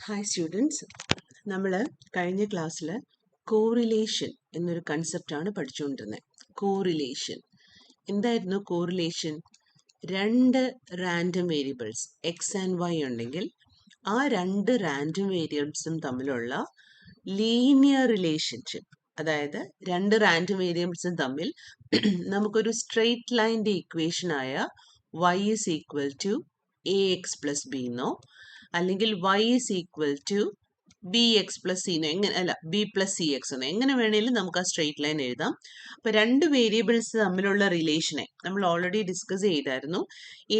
Hi students, നമ്മൾ കഴിഞ്ഞ ക്ലാസ്സിൽ കോറിലേഷൻ എന്നൊരു കൺസെപ്റ്റാണ് പഠിച്ചുകൊണ്ടിരുന്നത്. കോറിലേഷൻ എന്തായിരുന്നു? കോറിലേഷൻ രണ്ട് random variables X and Y ഉണ്ടെങ്കിൽ ആ രണ്ട് റാൻഡം വേരിയബിൾസും തമ്മിലുള്ള ലീനിയർ റിലേഷൻഷിപ്പ്, അതായത് രണ്ട് റാൻഡം വേരിയബിൾസും തമ്മിൽ നമുക്കൊരു straight ലൈൻ്റെ ഇക്വേഷനായ y is equal to ax plus b എന്നോ അല്ലെങ്കിൽ y is equal to bx plus c എന്നോ എങ്ങനെ അല്ല b plus cx എന്നോ എങ്ങനെ വേണേലും നമുക്ക് ആ സ്ട്രെയിറ്റ് ലൈൻ എഴുതാം. അപ്പോൾ രണ്ട് വേരിയബിൾസ് തമ്മിലുള്ള റിലേഷനെ നമ്മൾ ഓൾറെഡി ഡിസ്കസ് ചെയ്തായിരുന്നു.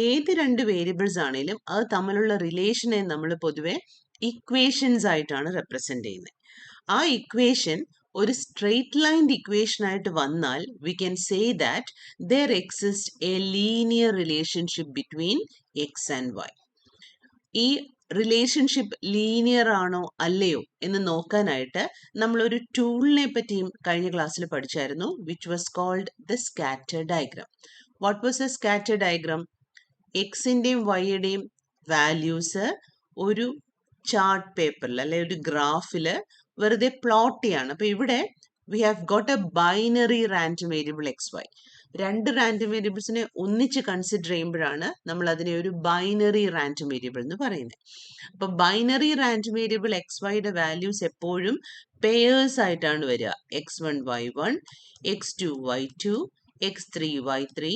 ഏത് രണ്ട് വേരിയബിൾസ് ആണെങ്കിലും അത് തമ്മിലുള്ള റിലേഷനെ നമ്മൾ പൊതുവെ ഇക്വേഷൻസ് ആയിട്ടാണ് റെപ്രസെൻ്റ് ചെയ്യുന്നത്. ആ ഇക്വേഷൻ ഒരു സ്ട്രെയിറ്റ് ലൈൻഡ് ഇക്വേഷൻ ആയിട്ട് വന്നാൽ we can say that there exist a linear relationship between x and y. ഈ റിലേഷൻഷിപ്പ് ലീനിയർ ആണോ അല്ലയോ എന്ന് നോക്കാനായിട്ട് നമ്മളൊരു ടൂളിനെ പറ്റിയും കഴിഞ്ഞ ക്ലാസ്സിൽ പഠിച്ചായിരുന്നു, which was called the scatter diagram. What was a scatter diagram? എക്സിൻ്റെയും വൈയുടെയും വാല്യൂസ് ഒരു ചാർട്ട് പേപ്പറിൽ അല്ലെ ഒരു ഗ്രാഫിൽ വെറുതെ പ്ലോട്ട് ചെയ്യാണ്. അപ്പോൾ ഇവിടെ we have got a binary random variable x y. രണ്ട് റാൻഡം വേരിയബിൾസിനെ ഒന്നിച്ച് കൺസിഡർ ചെയ്യുമ്പോഴാണ് നമ്മൾ അതിനെ ഒരു ബൈനറി റാൻഡം വേരിയബിൾ എന്ന് പറയുന്നത്. അപ്പോൾ ബൈനറി റാൻഡം വേരിയബിൾ എക്സ് വൈയുടെ വാല്യൂസ് എപ്പോഴും പെയേഴ്സ് ആയിട്ടാണ് വരിക. x1 y1, x2 y2, x3 y3,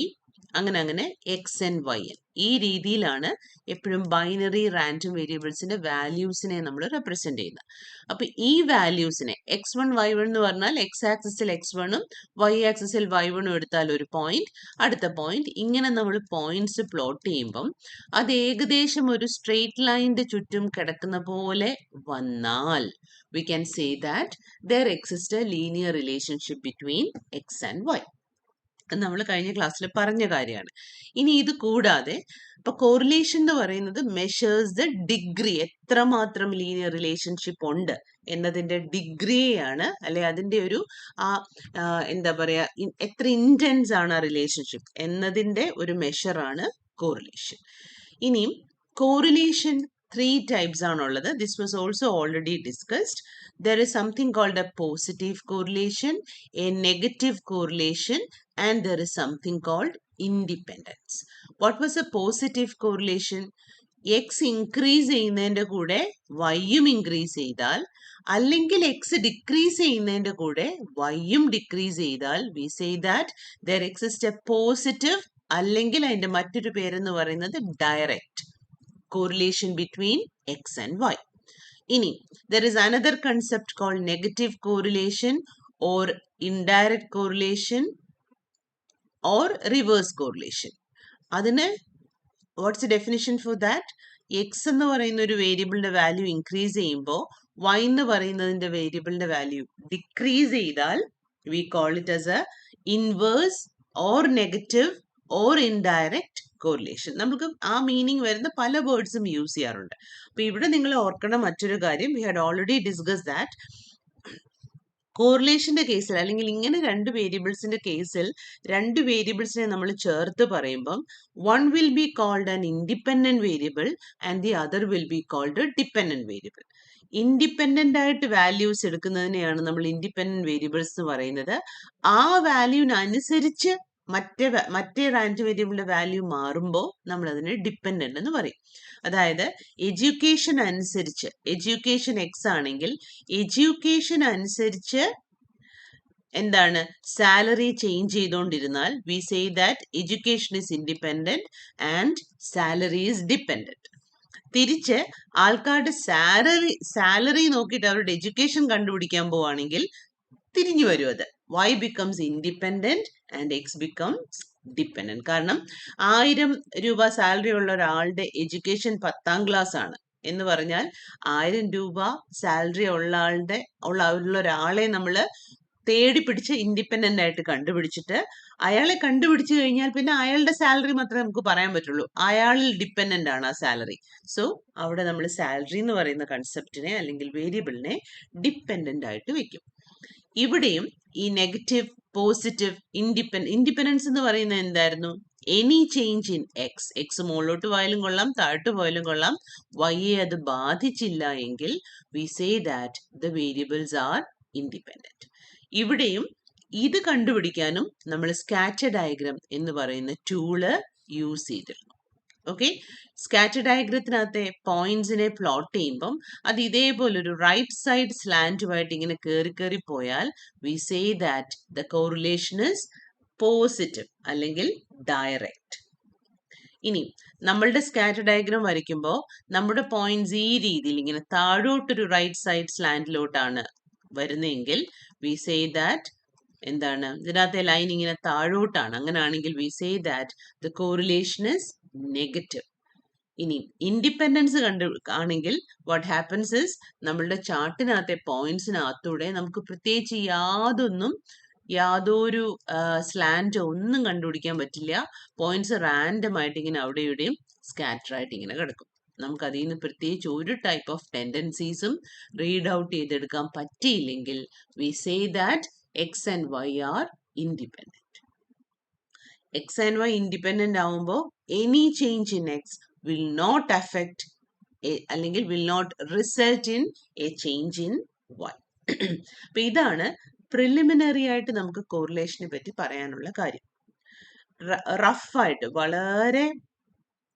അങ്ങനെ xn yn. ഈ രീതിയിലാണ് എപ്പോഴും ബൈനറി റാൻഡം വേരിയബിൾസിന്റെ വാല്യൂസിനെ നമ്മൾ റെപ്രസെന്റ് ചെയ്യുന്നത്. അപ്പൊ ഈ വാല്യൂസിനെ x1 y1 എന്ന് പറഞ്ഞാൽ x ആക്സിസിൽ x1ഉം y ആക്സിസിൽ y1ഉം എടുത്താൽ ഒരു പോയിന്റ്, അടുത്ത പോയിന്റ്, ഇങ്ങനെ നമ്മൾ പോയിന്റ്സ് പ്ലോട്ട് ചെയ്യുമ്പം അത് ഏകദേശം ഒരു സ്ട്രെയിറ്റ് ലൈനിന്റെ ചുറ്റും കിടക്കുന്ന പോലെ വന്നാൽ we can say that there exists a linear relationship between x and y. നമ്മൾ കഴിഞ്ഞ ക്ലാസ്സിൽ പറഞ്ഞ കാര്യമാണ്. ഇനി ഇത് കൂടാതെ ഇപ്പൊ കോറിലേഷൻ എന്ന് പറയുന്നത് മെഷേഴ്സ് ദ ഡിഗ്രി, എത്രമാത്രം ലീനിയർ റിലേഷൻഷിപ്പ് ഉണ്ട് എന്നതിന്റെ ഡിഗ്രിയാണ്, അല്ലെ അതിന്റെ ഒരു എന്താ പറയാ, എത്ര ഇന്റൻസ് ആണ് ആ റിലേഷൻഷിപ്പ് എന്നതിന്റെ ഒരു മെഷറാണ് കോറിലേഷൻ. ഇനിയും കോറിലേഷൻ 3 types ആണുള്ളത്. This was also already discussed. There is something called a positive correlation, a negative correlation, and there is something called independence. What was a positive correlation? x increase ചെയ്യുന്നതിന്റെ കൂടെ yയും increase ചെയ്താൽ, അല്ലെങ്കിൽ x decrease ചെയ്യുന്നതിന്റെ കൂടെ yയും decrease ചെയ്താൽ, we say that there exists a positive, അല്ലെങ്കിൽ അതിന്റെ മറ്റൊരു പേരെന്ന് പറയുന്നത് direct correlation between x and y. Ini, there is another concept called negative correlation or indirect correlation or reverse correlation. Adine, what's the definition for that? x എന്ന് പറയുന്ന ഒരു വേരിയബിളിന്റെ value increase ചെയ്യുമ്പോൾ y എന്ന് പറയുന്നതിന്റെ വേരിയബിളിന്റെ വാല്യൂ ഡിക്രീസ് ചെയ്താൽ we call it as a inverse or negative or indirect correlation. നമുക്ക് ആ മീനിങ് വരുന്ന പല വേർഡ്സും യൂസ് ചെയ്യാറുണ്ട്. അപ്പൊ ഇവിടെ നിങ്ങൾ ഓർക്കണം മറ്റൊരു കാര്യം, we had already discuss that കോറിലേഷന്റെ കേസിൽ, അല്ലെങ്കിൽ ഇങ്ങനെ രണ്ട് വേരിയബിൾസിന്റെ കേസിൽ രണ്ട് വേരിയബിൾസിനെ നമ്മൾ ചേർത്ത് പറയുമ്പം one will be called an independent variable and the other will be called dependent variable. Independent ആയിട്ട് വാല്യൂസ് എടുക്കുന്നതിനെയാണ് നമ്മൾ ഇൻഡിപെൻഡന്റ് വേരിയബിൾസ് എന്ന് പറയുന്നത്. ആ വാല്യൂവിനനുസരിച്ച് മറ്റേ റാൻഡം വേരിയബിളിന്റെ വാല്യൂ മാറുമ്പോൾ നമ്മൾ അതിനെ ഡിപ്പെൻഡന്റ് എന്ന് പറയും. അതായത് എഡ്യൂക്കേഷൻ അനുസരിച്ച്, എഡ്യൂക്കേഷൻ എക്സ് ആണെങ്കിൽ എഡ്യൂക്കേഷൻ അനുസരിച്ച് എന്താണ് സാലറി ചേഞ്ച് ചെയ്തുകൊണ്ടിരുന്നാൽ we say that education is independent and salary is dependent. തിരിച്ച് ആൾക്കാരുടെ സാലറി നോക്കിയിട്ട് അവരുടെ എഡ്യൂക്കേഷൻ കണ്ടുപിടിക്കാൻ പോവാണെങ്കിൽ തിരിഞ്ഞു വരും അത്. y becomes independent and x becomes dependent. കാരണം 1000 രൂപ സാലറി ഉള്ള ഒരാളുടെ എഡ്യൂക്കേഷൻ 10ാം ക്ലാസ് ആണ് എന്ന് പറഞ്ഞാൽ 1000 രൂപ സാലറി ഉള്ള ഒരാളെ നമ്മൾ തേടി പിടിച്ച് ഇൻഡിപെൻഡന്റ് ആയിട്ട് കണ്ടുപിടിച്ചിട്ട് അയാളെ കണ്ടുപിടിച്ചു കഴിഞ്ഞാൽ പിന്നെ അയാളുടെ സാലറി മാത്രമേ നമുക്ക് പറയാൻ പറ്റുള്ളൂ. അയാളിൽ ഡിപ്പെൻഡന്റ് ആണ് ആ സാലറി. സോ അവിടെ നമ്മൾ സാലറി എന്ന് പറയുന്ന കൺസെപ്റ്റിനെ അല്ലെങ്കിൽ വേരിയബിളിനെ ഡിപ്പെൻഡന്റ് ആയിട്ട് വെക്കും. ഇവിടെയും ഈ നെഗറ്റീവ്, പോസിറ്റീവ്, ഇൻഡിപെൻഡൻസ് എന്ന് പറയുന്നത് എന്തായിരുന്നു? എനി ചേഞ്ച് ഇൻ എക്സ് മുകളിലോട്ട് പോയാലും കൊള്ളാം താഴോട്ട് പോയാലും കൊള്ളാം വൈയെ അത് ബാധിച്ചില്ല എങ്കിൽ V say that the variables are independent. ഇവിടെയും ഇത് കണ്ടുപിടിക്കാനും നമ്മൾ സ്കാറ്റർ ഡയഗ്രം എന്ന് പറയുന്ന ടൂള് യൂസ് ചെയ്തിരുന്നു. ഓക്കെ, സ്കാറ്റർ ഡയഗ്രത്തിനകത്തെ പോയിന്റ്സിനെ പ്ലോട്ട് ചെയ്യുമ്പം അത് ഇതേപോലെ ഒരു റൈറ്റ് സൈഡ് സ്ലാൻറ്റുമായിട്ട് ഇങ്ങനെ കയറി പോയാൽ V say that the correlation is positive അല്ലെങ്കിൽ ഡയറക്റ്റ്. ഇനി നമ്മളുടെ സ്കാറ്റർ ഡയഗ്രാം വരയ്ക്കുമ്പോൾ നമ്മുടെ പോയിന്റ്സ് ഈ രീതിയിൽ ഇങ്ങനെ താഴോട്ടൊരു റൈറ്റ് സൈഡ് സ്ലാൻഡിലോട്ടാണ് വരുന്നതെങ്കിൽ വി സേ ദാറ്റ് എന്താണ്, ഇതിനകത്തെ ലൈൻ ഇങ്ങനെ താഴോട്ടാണ്, അങ്ങനെയാണെങ്കിൽ V say that the correlation is negative. ഇനി ഇൻഡിപെൻഡൻസ് ആണെങ്കിൽ വാട്ട് ഹാപ്പൻസ് ഇസ് നമ്മളുടെ ചാർട്ടിനകത്തെ പോയിന്റ്സിനകത്തൂടെ നമുക്ക് പ്രത്യേകിച്ച് യാതൊരു സ്ലാൻറ്റോ ഒന്നും കണ്ടുപിടിക്കാൻ പറ്റില്ല. പോയിന്റ്സ് റാൻഡം ആയിട്ട് ഇങ്ങനെ അവിടെ ഇവിടെയും സ്കാറ്റർ ആയിട്ട് ഇങ്ങനെ കിടക്കും. നമുക്ക് അതിൽ നിന്ന് പ്രത്യേകിച്ച് ഒരു ടൈപ്പ് ഓഫ് ടെൻഡൻസീസും റീഡ് ഔട്ട് ചെയ്തെടുക്കാൻ പറ്റിയില്ലെങ്കിൽ we say that x and Y are independent. X and y independent ആവുമ്പോൾ any change in x will not affect അല്ലെങ്കിൽ will not result in a change in y. അപ്പൊ ഇതാണ് preliminary ആയിട്ട് നമുക്ക് കോറിലേഷനെ പറ്റി പറയാനുള്ള കാര്യം. റഫായിട്ട് വളരെ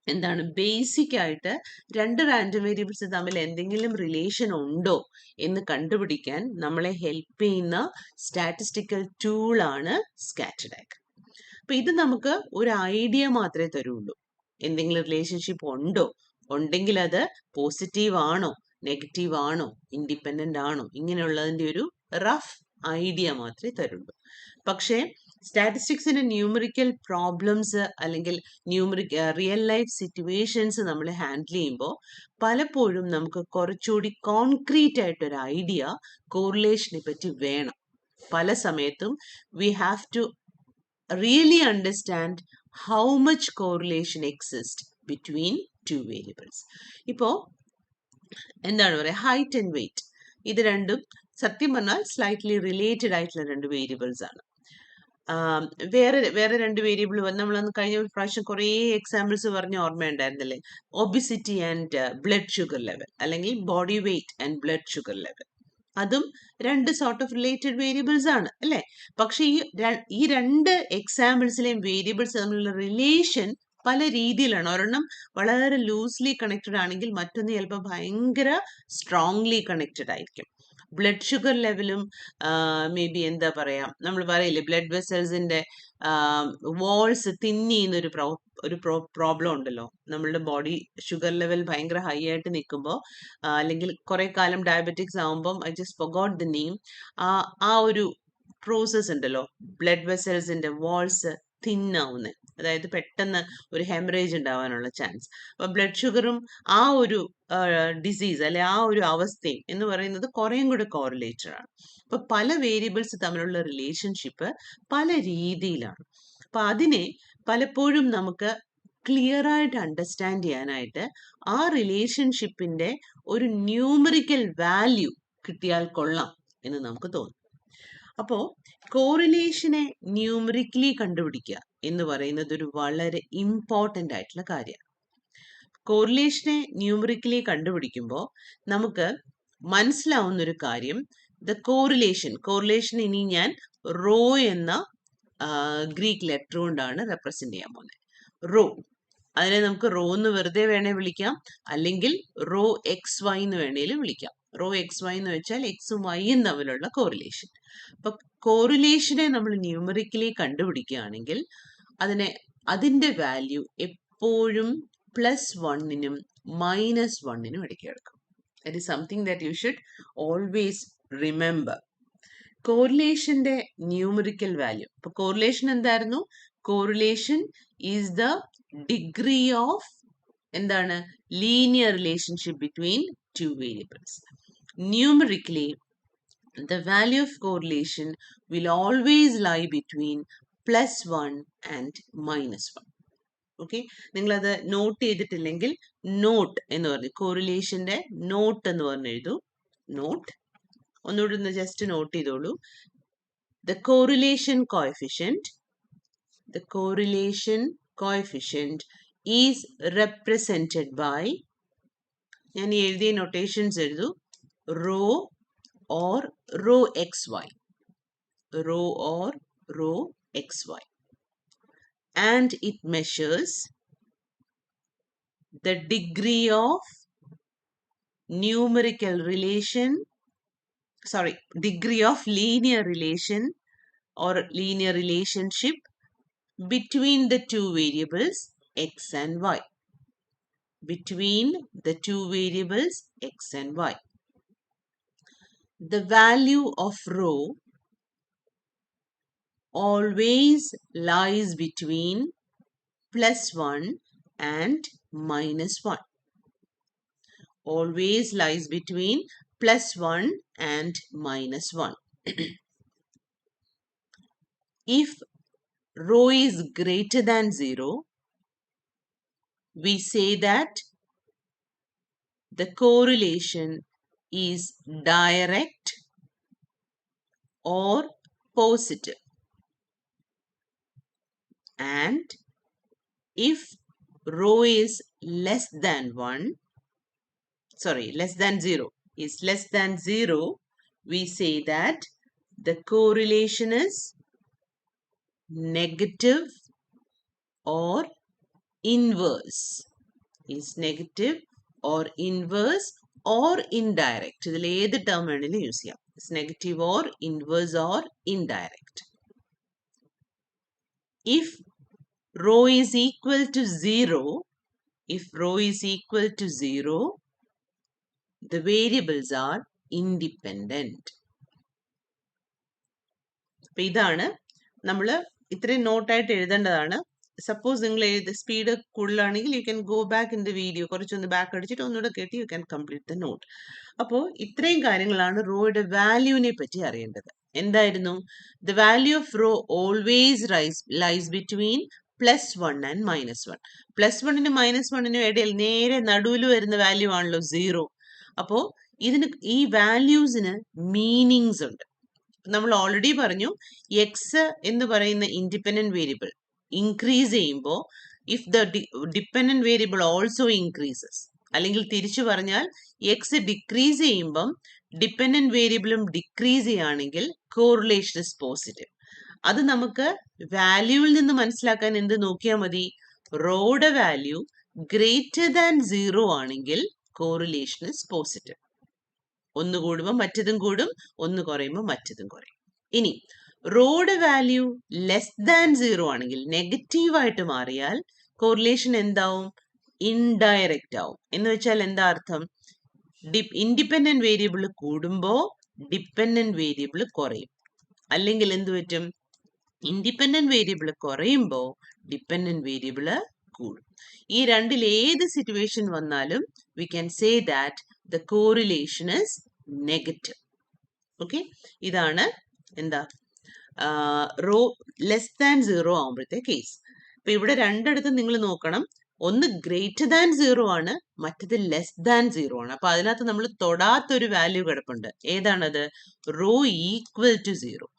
എന്താണ് ബേസിക് ആയിട്ട് രണ്ട് റാൻഡം വേരിയബിൾസ് തമ്മിൽ എന്തെങ്കിലും റിലേഷൻ ഉണ്ടോ എന്ന് കണ്ടുപിടിക്കാൻ നമ്മളെ ഹെൽപ്പ് ചെയ്യുന്ന സ്റ്റാറ്റിസ്റ്റിക്കൽ ടൂളാണ് സ്കാറ്റർ ഡയഗ്രം. അപ്പൊ ഇത് നമുക്ക് ഒരു ഐഡിയ മാത്രമേ തരുള്ളൂ. എന്തെങ്കിലും റിലേഷൻഷിപ്പ് ഉണ്ടെങ്കിൽ അത് പോസിറ്റീവ് ആണോ നെഗറ്റീവ് ആണോ ഇൻഡിപെൻഡന്റ് ആണോ ഇങ്ങനെയുള്ളതിന്റെ ഒരു റഫ് ഐഡിയ മാത്രമേ തരുള്ളൂ. പക്ഷേ സ്റ്റാറ്റിസ്റ്റിക്സിന്റെ ന്യൂമറിക്കൽ പ്രോബ്ലംസ് അല്ലെങ്കിൽ റിയൽ ലൈഫ് സിറ്റുവേഷൻസ് നമ്മൾ ഹാൻഡിൽ ചെയ്യുമ്പോൾ പലപ്പോഴും നമുക്ക് കുറച്ചുകൂടി കോൺക്രീറ്റ് ആയിട്ടൊരു ഐഡിയ കോറിലേഷനെ പറ്റി വേണം. പല സമയത്തും we have to really understand how much correlation exists between two variables. ഇപ്പോൾ എന്താണ് പറയുക, ഹൈറ്റ് ആൻഡ് വെയിറ്റ്, ഇത് രണ്ടും സത്യം പറഞ്ഞാൽ സ്ലൈറ്റ്ലി റിലേറ്റഡ് ആയിട്ടുള്ള രണ്ട് വേരിയബിൾസ് ആണ്. വേറെ രണ്ട് വേരിയബിൾ നമ്മളന്ന് കഴിഞ്ഞ പ്രാവശ്യം കുറേ എക്സാമ്പിൾസ് പറഞ്ഞ ഓർമ്മയുണ്ടായിരുന്നല്ലേ, obesity and blood sugar level അല്ലെങ്കിൽ body weight and blood sugar level. അതും രണ്ട് സോർട്ട് ഓഫ് റിലേറ്റഡ് വേരിയബിൾസ് ആണ് അല്ലേ. പക്ഷെ ഈ രണ്ട് എക്സാമ്പിൾസിലെയും വേരിയബിൾസ് തമ്മിലുള്ള റിലേഷൻ പല രീതിയിലാണ്. ഒരെണ്ണം വളരെ ലൂസ്ലി കണക്റ്റഡ് ആണെങ്കിൽ മറ്റൊന്ന് ചിലപ്പോൾ ഭയങ്കര സ്ട്രോങ്ലി കണക്റ്റഡ് ആയിരിക്കും. ബ്ലഡ് ഷുഗർ ലെവലും മേ ബി എന്താ പറയാ, നമ്മൾ പറയില്ലേ ബ്ലഡ് വെസൽസിന്റെ വാൾസ് തിന്നി എന്നൊരു പ്രോബ്ലം ഉണ്ടല്ലോ. നമ്മളുടെ ബോഡി ഷുഗർ ലെവൽ ഭയങ്കര ഹൈ ആയിട്ട് നിൽക്കുമ്പോൾ അല്ലെങ്കിൽ കുറെ കാലം ഡയബറ്റിക്സ് ആവുമ്പം I just forgot the name, ആ ഒരു പ്രോസസ് ഉണ്ടല്ലോ, ബ്ലഡ് വെസൽസിന്റെ വാൾസ് തിന്നാവുന്നത്, അതായത് പെട്ടെന്ന് ഒരു ഹെമറേജ് ഉണ്ടാവാനുള്ള ചാൻസ്. അപ്പൊ ബ്ലഡ് ഷുഗറും ആ ഒരു ഡിസീസ് അല്ലെ ആ ഒരു അവസ്ഥയും എന്ന് പറയുന്നത് കുറേയും കൂടെ കോറിലേറ്റഡ് ആണ്. അപ്പൊ പല വേരിയബിൾസ് തമ്മിലുള്ള റിലേഷൻഷിപ്പ് പല രീതിയിലാണ്. അപ്പൊ അതിനെ പലപ്പോഴും നമുക്ക് ക്ലിയർ ആയിട്ട് അണ്ടർസ്റ്റാൻഡ് ചെയ്യാനായിട്ട് ആ റിലേഷൻഷിപ്പിന്റെ ഒരു ന്യൂമറിക്കൽ വാല്യൂ കിട്ടിയാൽ കൊള്ളാം എന്ന് നമുക്ക് തോന്നും. അപ്പോ കോറിലേഷനെ ന്യൂമറിക്കലി കണ്ടുപിടിക്കുക എന്ന് പറയുന്നത് ഒരു വളരെ ഇമ്പോർട്ടൻ്റ് ആയിട്ടുള്ള കാര്യമാണ്. കോറിലേഷനെ ന്യൂമറിക്കലി കണ്ടുപിടിക്കുമ്പോൾ നമുക്ക് മനസ്സിലാവുന്ന ഒരു കാര്യം, ദ കോറിലേഷൻ ഇനി ഞാൻ റോ എന്ന ഗ്രീക്ക് ലെറ്റർ കൊണ്ടാണ് റെപ്രസെന്റ് ചെയ്യാൻ പോകുന്നത്. റോ, അതിനെ നമുക്ക് റോ എന്ന് വെറുതെ വേണേ വിളിക്കാം, അല്ലെങ്കിൽ റോ എക്സ് വൈ എന്ന് വേണേലും വിളിക്കാം. റോ എക്സ് വൈ എന്ന് വെച്ചാൽ എക്സും വൈയും തമ്മിലുള്ള കോറിലേഷൻ. അപ്പൊ കോറിലേഷനെ നമ്മൾ ന്യൂമറിക്കലി കണ്ടുപിടിക്കുകയാണെങ്കിൽ അതിന്റെ വാല്യൂ എപ്പോഴും +1നും -1നും ഇടയ്ക്ക് കിടക്കും. That is something that you should always remember. കോറിലേഷന്റെ ന്യൂമറിക്കൽ വാല്യൂ, ഇപ്പൊ കോറിലേഷൻ എന്തായിരുന്നു? Correlation is the degree of എന്താണ് linear relationship between two variables. Numerically the value of correlation will always lie between +1 and -1. Okay, നിങ്ങളത് not ചെയ്തിട്ടില്ലെങ്കിൽ not എന്ന് പറഞ്ഞു, കോറിലേഷന്റെ not എന്ന് പറഞ്ഞ് എഴുതൂ. നോട്ട് ഒന്നുകൂടി ഒന്ന് ജസ്റ്റ് നോട്ട് ചെയ്തോളൂ. The correlation coefficient coefficient is represented by, ഞാൻ ഈ എഴുതിയ notations എഴുതു, rho or rho xy, rho or rho xy, and it measures the degree of numerical relation, degree of linear relation or linear relationship between the two variables x and y. Between the two variables x and y. The value of rho always lies between +1 and -1. Always lies between +1 and -1. If rho is greater than 0, we say that the correlation is direct or positive. And if rho is less than 0, is less than 0, we say that the correlation is negative or inverse. Is negative or inverse or indirect. ഇതിൽ ഏത് term വേണമെങ്കിലും use ചെയ്യാം. It's negative or inverse or indirect. If rho is equal to 0, the variables are independent. അപ്പോൾ ഇതാണ് നമ്മൾ ഇത്രയും നോട്ടായിട്ട് എഴുതേണ്ടതാണ്. സപ്പോസ് നിങ്ങൾ സ്പീഡ് കൂടുതലാണെങ്കിൽ you can go back in the video, കുറച്ചൊന്ന് ബാക്ക് അടിച്ചിട്ട് ഒന്നുകൂടെ കേട്ട് you can complete the note. അപ്പോൾ ഇത്രയും കാര്യങ്ങളാണ് റോയുടെ വാല്യൂവിനെ പറ്റി അറിയേണ്ടത്. എന്തായിരുന്നു? The value of rho always lies between +1 and -1. +1നും -1നും ഇടയിൽ നേരെ നടുവിൽ വരുന്ന വാല്യൂ ആണല്ലോ 0. അപ്പോൾ ഇതിന് ഈ വാല്യൂസിന് മീനിങ്സ് ഉണ്ട്. നമ്മൾ ഓൾറെഡി പറഞ്ഞു എക്സ് എന്ന് പറയുന്ന ഇൻഡിപെൻഡന്റ് വേരിയബിൾ ഇൻക്രീസ് ചെയ്യുമ്പോൾ if the dependent variable also increases, അല്ലെങ്കിൽ തിരിച്ചു പറഞ്ഞാൽ എക്സ് ഡിക്രീസ് ചെയ്യുമ്പം ഡിപെൻഡന്റ് വേരിയബിളും ഡിക്രീസ് ചെയ്യുകയാണെങ്കിൽ കോറിലേഷൻ ഇസ് പോസിറ്റീവ്. അത് നമുക്ക് വാല്യൂവിൽ നിന്ന് മനസ്സിലാക്കാൻ എന്ത് നോക്കിയാൽ മതി? റോയുടെ വാല്യൂ ഗ്രേറ്റർ ദാൻ 0 ആണെങ്കിൽ കോറിലേഷൻ ഇസ് പോസിറ്റീവ്. ഒന്ന് കൂടുമ്പോൾ മറ്റതും കൂടും, ഒന്ന് കുറയുമ്പോൾ മറ്റതും കുറയും. ഇനി റോയുടെ വാല്യൂ ലെസ് ദാൻ 0 ആണെങ്കിൽ, നെഗറ്റീവായിട്ട് മാറിയാൽ കോറിലേഷൻ എന്താവും? ഇൻഡയറക്റ്റ് ആവും. എന്ന് വെച്ചാൽ എന്താ അർത്ഥം? ഇൻഡിപെൻഡന്റ് വേരിയബിൾ കൂടുമ്പോൾ ഡിപെൻഡന്റ് വേരിയബിൾ കുറയും. അല്ലെങ്കിൽ എന്ത് പറ്റും? ഇൻഡിപെൻഡന്റ് വേരിയബിൾ കുറയുമ്പോൾ ഡിപെൻഡന്റ് വേരിയബിൾ കൂടും. ഈ രണ്ടിൽ ഏത് സിറ്റുവേഷൻ വന്നാലും we can say that the correlation is negative. Okay, ഇതാണ് എന്താ റോ ലെസ് ദാൻ 0 ആവുമ്പോഴത്തെ കേസ്. അപ്പൊ ഇവിടെ രണ്ടിടത്തും നിങ്ങൾ നോക്കണം, ഒന്ന് ഗ്രേറ്റർ ദാൻ 0 ആണ്, മറ്റത് ലെസ് ദാൻ 0 ആണ്. അപ്പൊ അതിനകത്ത് നമ്മൾ തൊടാത്തൊരു വാല്യൂ കിടപ്പുണ്ട്. ഏതാണത്? Rho equal to 0.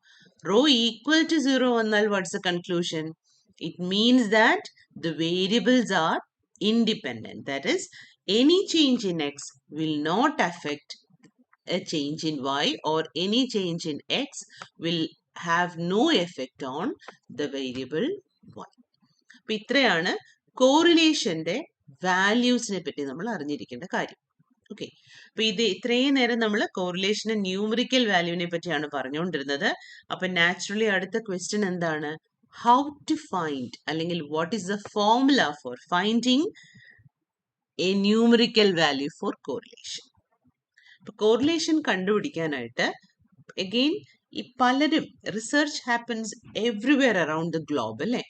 Rho equal to 0 വന്നാൽ what's the conclusion? It means that the variables are independent. That is, any change in x will not affect a change in y, or any change in x will have no effect on the variable y. അപ്പോൾ ഇത്രയാണ് കോറിലേഷന്റെ വാല്യൂസിനെ പറ്റി നമ്മൾ അറിഞ്ഞിരിക്കേണ്ട കാര്യം. Okay, അപ്പൊ ഇത് ഇത്രയും നേരം നമ്മൾ കോറിലേഷന്റെ ന്യൂമറിക്കൽ വാല്യൂവിനെ പറ്റിയാണ് പറഞ്ഞുകൊണ്ടിരുന്നത്. അപ്പൊ നാച്ചുറലി അടുത്ത ക്വസ്റ്റ്യൻ എന്താണ്? How to find, അല്ലെങ്കിൽ what is the formula for finding a numerical value for correlation? അപ്പോൾ കോറിലേഷൻ കണ്ടുപിടിക്കാനായിട്ട് again ഈ പലരും research happens everywhere around the globe അല്ലേ.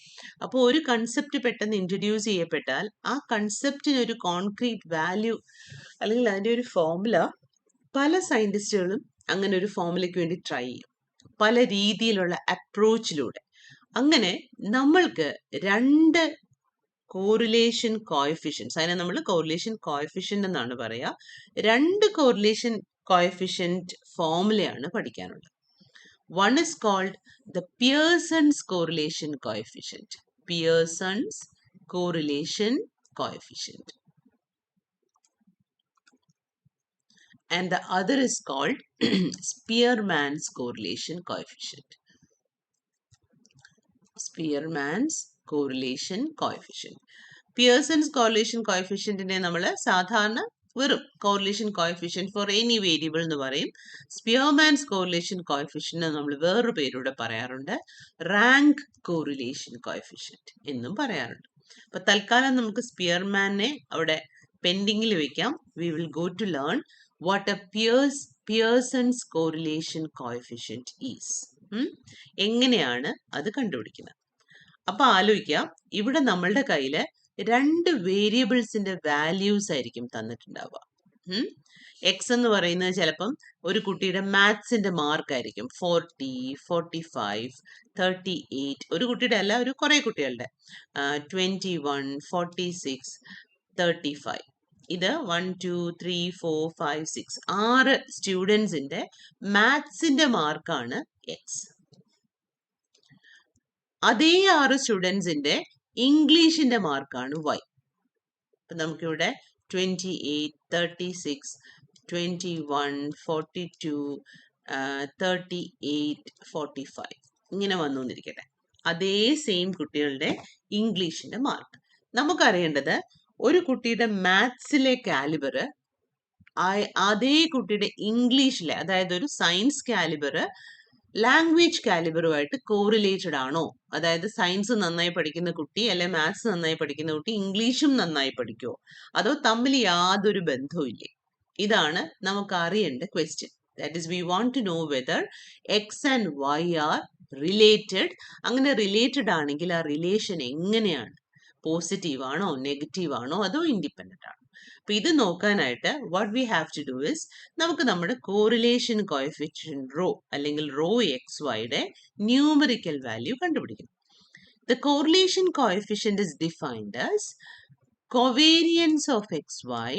അപ്പോൾ ഒരു കൺസെപ്റ്റ് പെട്ടെന്ന് ഇൻട്രൊഡ്യൂസ് ചെയ്യപ്പെട്ടാൽ ആ കൺസെപ്റ്റിന് ഒരു കോൺക്രീറ്റ് വാല്യൂ അല്ലെങ്കിൽ അതിൻ്റെ ഒരു ഫോർമുല, പല സയൻറ്റിസ്റ്റുകളും അങ്ങനെ ഒരു ഫോർമുലയ്ക്ക് വേണ്ടി ട്രൈ ചെയ്യും, പല രീതിയിലുള്ള അപ്രോച്ചിലൂടെ. അങ്ങനെ നമ്മൾക്ക് രണ്ട് കോറിലേഷൻ കോഎഫിഷ്യൻസ്, അതിനെ നമ്മൾ കോറിലേഷൻ കോഎഫിഷ്യന്റ് എന്നാണ് പറയുക. രണ്ട് കോറിലേഷൻ കോഎഫിഷ്യന്റ് ഫോർമുലയാണ് പഠിക്കാനുള്ളത്. One is called the Pearson's correlation coefficient. Pearson's correlation coefficient. And the other is called Spearman's correlation coefficient. Spearman's correlation coefficient. Pearson's correlation coefficient നെ നമ്മൾ സാധാരണ വെറും correlation coefficient for any variable എന്ന് പറയും. Spearman's correlation coefficient നമ്മൾ വേറൊരു പേരൂടെ പറയാറുണ്ട്, rank correlation coefficient എന്നും പറയാറുണ്ട്. അപ്പൊ തൽക്കാലം നമുക്ക് സ്പിയർമാനെ അവിടെ പെൻഡിങ്ങിൽ വെക്കാം. We will go to learn what a Pearson's correlation coefficient is. എങ്ങനെയാണ് അത് കണ്ടുപിടിക്കുന്നത്? അപ്പൊ ആലോചിക്കാം, ഇവിടെ നമ്മളുടെ കയ്യില് രണ്ട് വേരിയബിൾസിന്റെ വാല്യൂസ് ആയിരിക്കും തന്നിട്ടുണ്ടാവുക. എക്സ് എന്ന് പറയുന്നത് ചിലപ്പം ഒരു കുട്ടിയുടെ മാത്സിന്റെ മാർക്ക് ആയിരിക്കും 40, 45, 38. ഒരു കുട്ടിയുടെ അല്ല, ഒരു കുറെ കുട്ടികളുടെ 21, 46, 35. ഇത് 1, 2, 3, 4, 5, 6 6 സ്റ്റുഡൻസിന്റെ മാത്സിന്റെ മാർക്കാണ് എക്സ്. അതേ 6 സ്റ്റുഡൻസിന്റെ ഇംഗ്ലീഷിന്റെ മാർക്കാണ് വൈ. അപ്പൊ നമുക്കിവിടെ 28, 36, 21, 42, 38, 45 ഇങ്ങനെ വന്നുകൊണ്ടിരിക്കട്ടെ. അതേ സെയിം കുട്ടികളുടെ ഇംഗ്ലീഷിന്റെ മാർക്ക്. നമുക്കറിയേണ്ടത് ഒരു കുട്ടിയുടെ മാത്സിലെ കാലിബർ അതേ കുട്ടിയുടെ ഇംഗ്ലീഷിലെ, അതായത് ഒരു സയൻസ് കാലിബർ ലാംഗ്വേജ് കാലിബറുമായിട്ട് കോറിലേറ്റഡ് ആണോ? അതായത് സയൻസ് നന്നായി പഠിക്കുന്ന കുട്ടി അല്ലെ മാത്സ് നന്നായി പഠിക്കുന്ന കുട്ടി ഇംഗ്ലീഷും നന്നായി പഠിക്കുമോ, അതോ തമ്മിൽ യാതൊരു ബന്ധവും ഇല്ലേ? ഇതാണ് നമുക്ക് അറിയേണ്ട question. That is we want to know whether X and Y are related. അങ്ങനെ റിലേറ്റഡ് ആണെങ്കിൽ ആ റിലേഷൻ എങ്ങനെയാണ്? പോസിറ്റീവ് ആണോ, നെഗറ്റീവ് ആണോ, അതോ ഇൻഡിപെൻഡന്റ് ആണോ? അപ്പൊ ഇത് നോക്കാനായിട്ട് what we have to do is, നമുക്ക് നമ്മുടെ കോറിലേഷൻ കോഎഫിഷ്യന്റ് റോ അല്ലെങ്കിൽ റോ എക്സ് വൈയുടെ ന്യൂമറിക്കൽ വാല്യൂ കണ്ടുപിടിക്കണം. The correlation coefficient is defined as covariance of xy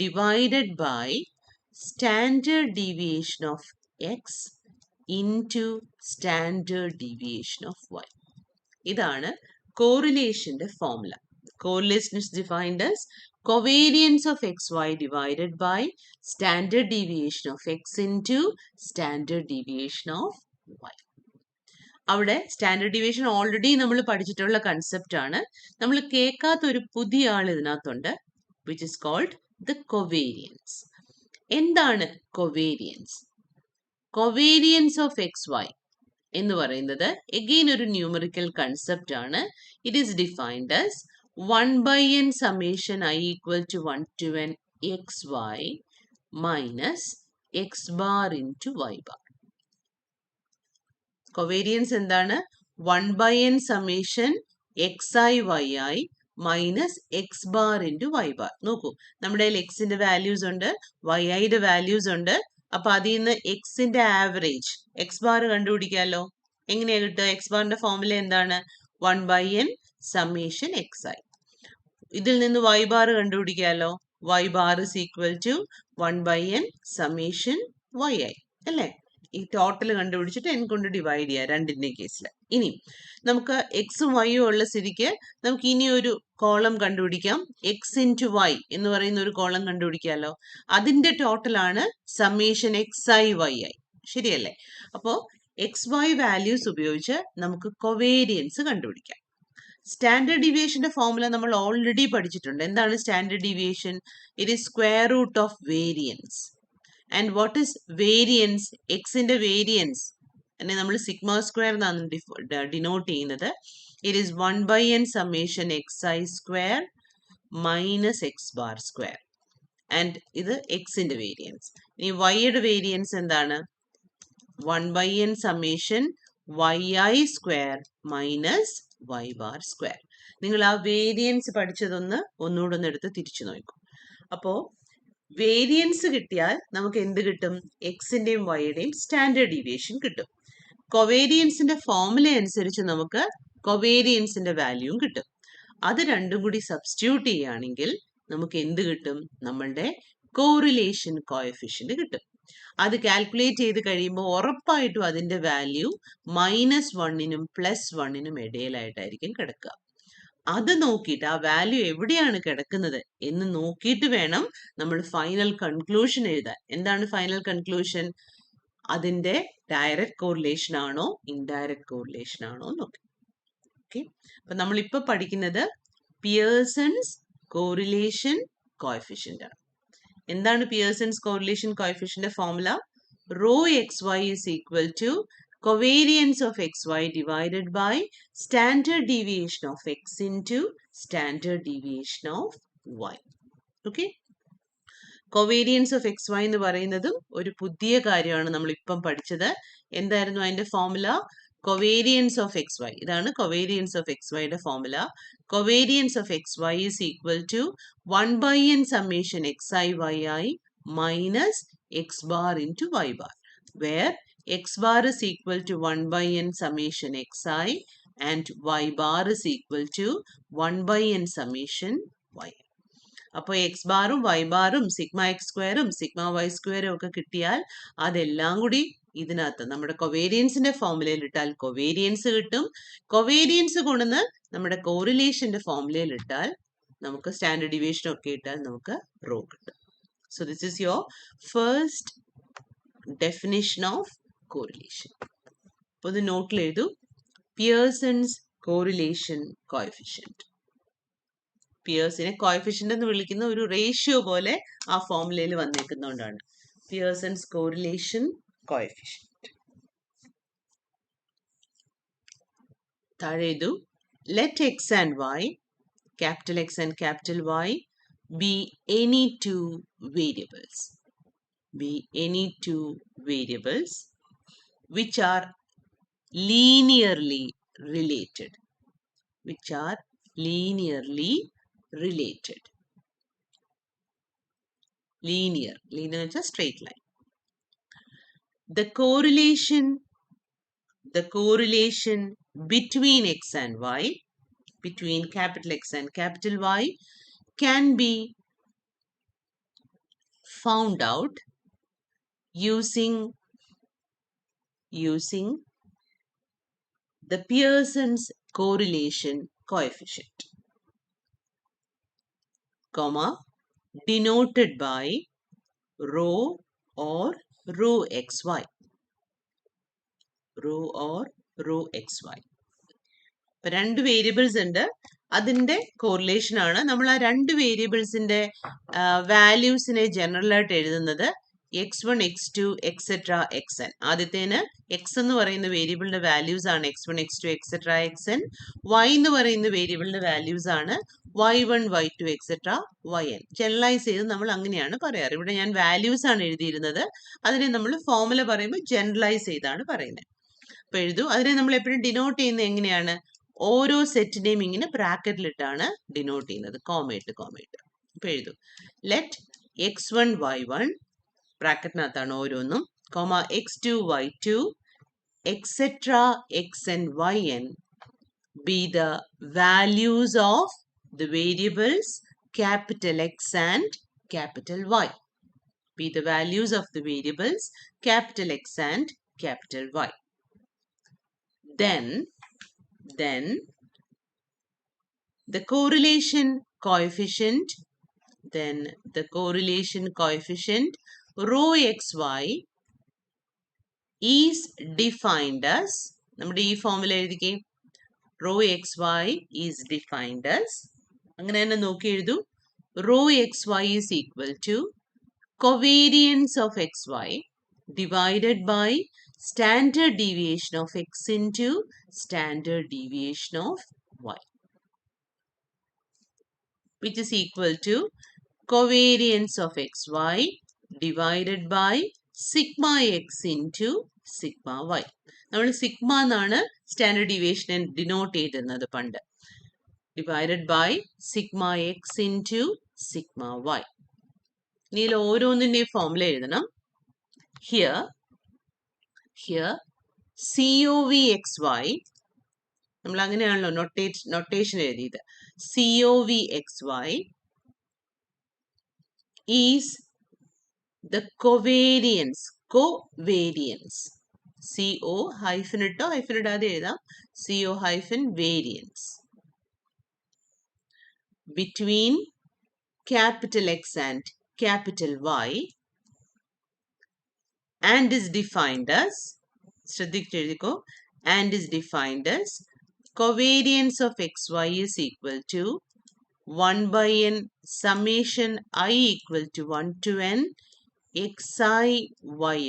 divided by standard deviation of x into standard deviation of y. ഇതാണ് കോറിലേഷന്റെ formula. Correlation is defined as covariance of xy divided by standard deviation of x into standard deviation of y. അവിടെ standard deviation already നമ്മൾ പഠിച്ചിട്ടുള്ള concept ആണ്. നമ്മൾ കേൾക്കാത്ത ഒരു പുതിയ ആൾ ഇതിനകത്തുണ്ട്, which is called the covariance. എന്താണ് covariance? Covariance of x y എന്ന് പറയുന്നത് എഗെയിൻ ഒരു ന്യൂമറിക്കൽ കൺസെപ്റ്റ് ആണ്. It is defined as 1/n summation I equal to 1 to n xy minus x bar into y bar. Covariance എന്താണ്? 1/n summation xi yi minus X bar into Y bar. നോക്കൂ, നമ്മുടെ കയ്യിൽ എക്സിന്റെ values ഉണ്ട്, വൈയുടെ values ഉണ്ട്. അപ്പൊ അതിൽ നിന്ന് എക്സിന്റെ ആവറേജ് എക്സ് ബാർ കണ്ടുപിടിക്കാമല്ലോ. എങ്ങനെയാ കിട്ടുക? എക്സ് ബാറിന്റെ ഫോർമുല എന്താണ്? 1/n summation xi. ഇതിൽ നിന്ന് വൈ ബാർ കണ്ടുപിടിക്കാമല്ലോ. Y bar is equal to 1/n summation yi അല്ലേ? ഈ ടോട്ടൽ കണ്ടുപിടിച്ചിട്ട് n കൊണ്ട് ഡിവൈഡ് ചെയ്യുക രണ്ടിന്റെ കേസിൽ. ഇനി നമുക്ക് എക്സും വൈയും ഉള്ള സ്ഥിതിക്ക് നമുക്ക് ഇനി ഒരു കോളം കണ്ടുപിടിക്കാം. എക്സ് ഇൻറ്റു വൈ എന്ന് പറയുന്ന ഒരു കോളം കണ്ടുപിടിക്കാമല്ലോ. അതിന്റെ ടോട്ടലാണ് summation x i y i. ശരിയല്ലേ? അപ്പോ എക്സ് വൈ വാല്യൂസ് ഉപയോഗിച്ച് നമുക്ക് കൊവേരിയൻസ് കണ്ടുപിടിക്കാം. സ്റ്റാൻഡേർഡ് ഡീവിയേഷന്റെ ഫോർമുല നമ്മൾ ഓൾറെഡി പഠിച്ചിട്ടുണ്ട്. എന്താണ് standard deviation? It is square root of variance. And what is variance? എക്സിന്റെ വേരിയൻസ് അതിനെ നമ്മൾ സിഗ്മ സ്ക്വയർ എന്നാണ് ഡിനോട്ട് ചെയ്യുന്നത്. It is 1/n summation xi square minus X bar square. And ഇത് എക്സിന്റെ വേരിയൻസ്. ഇനി വൈയുടെ വേരിയൻസ് എന്താണ്? 1/n summation yi square minus Y bar square. നിങ്ങൾ ആ വേരിയൻസ് പഠിച്ചതൊന്ന് ഒന്നുകൂടെ ഒന്ന് എടുത്ത് തിരിച്ചു നോക്കൂ. അപ്പോ വേരിയൻസ് കിട്ടിയാൽ നമുക്ക് എന്ത് കിട്ടും? എക്സിന്റെയും വൈയുടെയും സ്റ്റാൻഡേർഡ് ഡീവിയേഷൻ കിട്ടും. കൊവേരിയൻസിന്റെ ഫോർമുല അനുസരിച്ച് നമുക്ക് കൊവേരിയൻസിന്റെ വാല്യൂവും കിട്ടും. അത് രണ്ടും കൂടി സബ്സ്റ്റിറ്റ്യൂട്ട് ചെയ്യുകയാണെങ്കിൽ നമുക്ക് എന്ത് കിട്ടും? നമ്മളുടെ കോറിലേഷൻ കോഎഫിഷ്യന്റ് കിട്ടും. അത് കാൽക്കുലേറ്റ് ചെയ്ത് കഴിയുമ്പോൾ ഉറപ്പായിട്ടും അതിന്റെ വാല്യൂ -1നും +1നും ഇടയിലായിട്ടായിരിക്കും കിടക്കുക. അത് നോക്കിയിട്ട് ആ വാല്യൂ എവിടെയാണ് കിടക്കുന്നത് എന്ന് നോക്കിയിട്ട് വേണം നമ്മൾ ഫൈനൽ കൺക്ലൂഷൻ എഴുതാൻ. എന്താണ് ഫൈനൽ കൺക്ലൂഷൻ? അതിന്റെ ഡയറക്റ്റ് കോറിലേഷൻ ആണോ ഇൻഡയറക്റ്റ് കോറിലേഷൻ ആണോ നോക്കി. ഓക്കെ, അപ്പൊ നമ്മളിപ്പോ പഠിക്കുന്നത് പിയേഴ്സൺസ് കോറിലേഷൻ കോഎഫിഷ്യന്റ് ആണ്. എന്താണ് Pearson's correlation coefficient formula? Rho X Y is equal to covariance of xy divided by standard deviation of x into standard deviation of y. Okay? Covariance of xy എന്ന് പറയുന്നതും ഒരു പുതിയ കാര്യമാണ് നമ്മൾ ഇപ്പം പഠിച്ചത്. എന്തായിരുന്നു അതിന്റെ ഫോർമുല? Covariance of xy. ഇതാണ് covariance of xy യുടെ formula. Covariance of xy is equal to 1 by n summation xi yi minus x bar into y bar, where x bar is equal to 1 by n summation xi and y bar is equal to 1 by n summation y. അപ്പോൾ X ബാറും Y ബാറും sigma x സ്ക്വയറും sigma y സ്ക്വയറും ഒക്കെ കിട്ടിയാൽ അതെല്ലാം കൂടി ഇതിനകത്ത് നമ്മുടെ കൊവേരിയൻസിന്റെ ഫോർമുലയിൽ ഇട്ടാൽ കൊവേരിയൻസ് കിട്ടും. കൊവേരിയൻസ് കൊണ്ടുവന്ന് നമ്മുടെ കോറിലേഷന്റെ ഫോർമുലയിൽ ഇട്ടാൽ നമുക്ക് സ്റ്റാൻഡേർഡ് ഡീവിയേഷൻ ഒക്കെ ഇട്ടാൽ നമുക്ക് റോ കിട്ടും. So this is your first definition of correlation. അപ്പോൾ ഇത് നോട്ടിൽ എഴുതൂ. Pearson's correlation coefficient. പിയേഴ്സിനെ കോഎഫിഷ്യന്റ് എന്ന് വിളിക്കുന്ന ഒരു റേഷ്യോ പോലെ ആ ഫോർമുലയിൽ വന്നേക്കുന്നതുകൊണ്ടാണ് പിയേഴ്സൺസ് കോറിലേഷൻ കോഎഫിഷ്യന്റ്. താഴെ എഴുതൂ. Let x and y, capital x and capital y, be any two variables. Be any two variables which are linearly related. Which are linearly related. Linear is a straight line. The correlation between x and y, between capital X and capital Y, can be found out using the Pearson's correlation coefficient, comma, denoted by rho or rho xy. Rho or rho xy. ഇപ്പൊ രണ്ട് variables ഉണ്ട്, അതിന്റെ correlation ആണ്. നമ്മൾ ആ രണ്ട് വേരിയബിൾസിന്റെ വാല്യൂസിനെ general ആയിട്ട് എഴുതുന്നത് x1 x2 etcetera xn. ആദ്യത്തേന് x എന്ന് പറയുന്ന വേരിയബിളിന്റെ വാല്യൂസ് ആണ് x1 x2 etcetera xn. y എന്ന് പറയുന്ന വേരിയബിളിന്റെ വാല്യൂസ് ആണ് y1 y2 etcetera yn. Generalise ചെയ്ത് നമ്മൾ അങ്ങനെയാണ് പറയാറ്. ഇവിടെ ഞാൻ വാല്യൂസ് ആണ് എഴുതിയിരുന്നത്, അതിനെ നമ്മൾ ഫോർമുല പറയുമ്പോൾ ജനറലൈസ് ചെയ്താണ് പറയുന്നത്. അപ്പൊ എഴുതൂ. അതിനെ നമ്മൾ എപ്പോഴും ഡിനോട്ട് ചെയ്യുന്നത് എങ്ങനെയാണ്? ഓരോ സെറ്റിനെയും ഇങ്ങനെ ബ്രാക്കറ്റിലിട്ടാണ് ഡിനോട്ട് ചെയ്യുന്നത്, കോമയിട്ട്. അപ്പൊ എഴുതൂ. ലെറ്റ് x1 y1, ബ്രാക്കറ്റിനകത്താണ് ഓരോന്നും, comma x2 y2 etcetera xn yn be the values of the variables capital X and capital Y. Be the values of the variables capital X and capital Y. Then the correlation coefficient rho xy is defined as, നമ്മുടെ ഈ formula എഴുതിക്കേ, rho xy is defined as, അങ്ങനെ തന്നെ നോക്കി എഴുതൂ. rho xy is equal to covariance of xy divided by standard deviation of x into standard deviation of y, which is equal to covariance of xy divided by sigma x into sigma y. നമ്മൾ sigma എന്നാണ് standard ഡീവിയേഷനെ denote ചെയ്തിരുന്നത് പണ്ട്. Divided by sigma X into sigma Y. ഇതിൽ ഓരോന്നിൻ്റെയും formula എഴുതണം. Here COVXY, നമ്മൾ അങ്ങനെയാണല്ലോ നൊട്ടേഷൻ എഴുതിയത്. COVXY is the covariance CO hyphen ഇട്ടോ ഹൈഫൻ ഇടാതെ എഴുതാം. CO hyphen variance between capital X and capital Y and is defined as, ശ്രദ്ധിച്ചെഴുതിക്കോ, and is defined as covariance of xy is equal to 1 by n summation I equal to 1 to n xi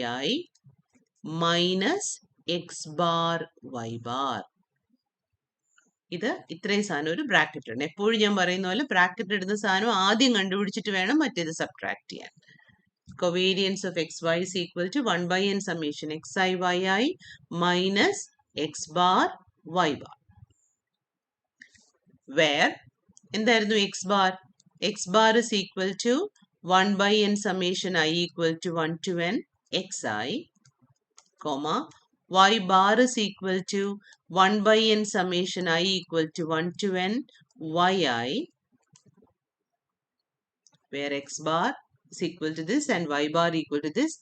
yi minus x bar y bar. ഇത് ഇത്രയും സാധനം ഒരു bracket ഉണ്ട്. എപ്പോഴും ഞാൻ പറയുന്ന പോലെ bracket ഇടുന്ന സാധനം ആദ്യം കണ്ടുപിടിച്ചിട്ട് വേണം മറ്റേത് സബ്ട്രാക്ട് ചെയ്യാൻ. Covariance of xy is equal to 1 by n summation xi yi minus x bar y bar. Where എന്തായിരുന്നു x bar? X bar is equal to 1 by n summation I equal to 1 to n xi, comma, y bar is equal to 1 by n summation I equal to 1 to n yi, where x bar is equal to this and y bar equal to this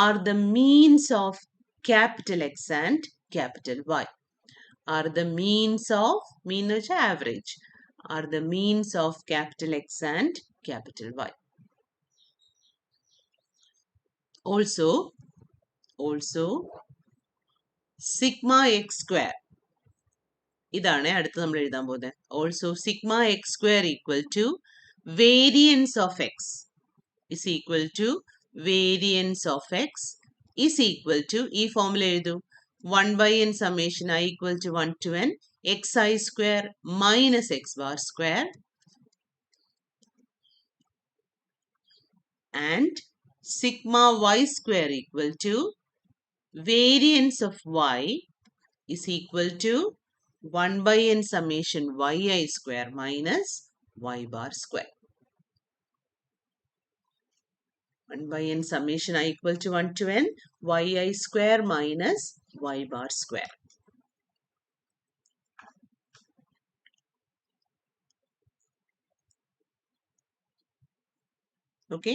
are the means of capital X and capital Y. Are the means of, mean is average, are the means of capital X and capital Y. Also sigma x square, ഇതാണ് അടുത്ത് നമ്മൾ എഴുതാൻ പോകുന്നത്. Also sigma x square equal to variance of x is equal to variance of x is equal to, ഈ formula എഴുതൂ, 1 by n summation I equal to 1 to n xi square minus x bar square and sigma y square equal to variance of y is equal to 1 by n summation yi square minus y bar square. 1 by n summation I equal to 1 to n yi square minus y bar square. Okay,